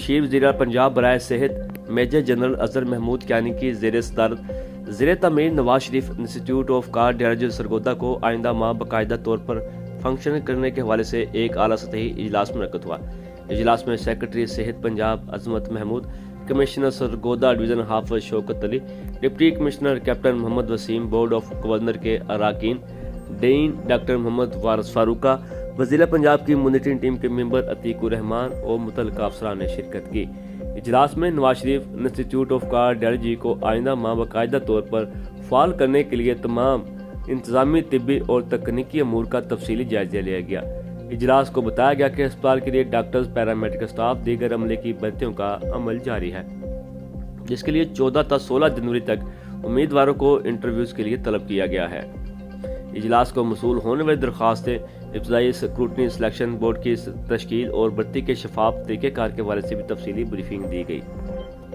مشیر وزیر پنجاب برائے صحت میجر جنرل اظہر محمود کیانی کی زیر صدارت زیر تعمیر Nawaz Sharif institute of cardiology Sargodha کو آئندہ ماہ باقاعدہ طور پر فنکشن کرنے کے حوالے سے ایک اعلیٰ سطحی اجلاس منعقد ہوا۔ اجلاس میں سیکرٹری صحت پنجاب عظمت Mahmood, commissioner Sargodha division Hafiz Shaukat Ali, deputy commissioner captain Muhammad Waseem, board of governor کے اراکین، ڈین ڈاکٹر محمد وارث فاروقہ، وزیر پنجاب کی مانیٹرنگ ٹیم کے ممبر عتیق الرحمان اور متعلقہ افسران نے شرکت کی۔ اجلاس میں Nawaz Sharif institute of cardiology کو آئندہ ماہ باقاعدہ طور پر فعال کرنے کے لیے تمام انتظامی، طبی اور تکنیکی امور کا تفصیلی جائزہ لیا گیا۔ اجلاس کو بتایا گیا کہ اسپتال کے لیے ڈاکٹرز، پیرامیڈیکل سٹاف، دیگر عملے کی بھرتیوں کا عمل جاری ہے، جس کے لیے 14 تا 16 جنوری تک امیدواروں کو انٹرویوز کے لیے طلب کیا گیا ہے۔ اجلاس کو موصول ہونے والی درخواستیں ابتدائی اسکروٹنی، سلیکشن بورڈ کی تشکیل اور بھرتی کے شفاف طریقہ کار کے حوالے سے بھی تفصیلی بریفنگ دی گئی۔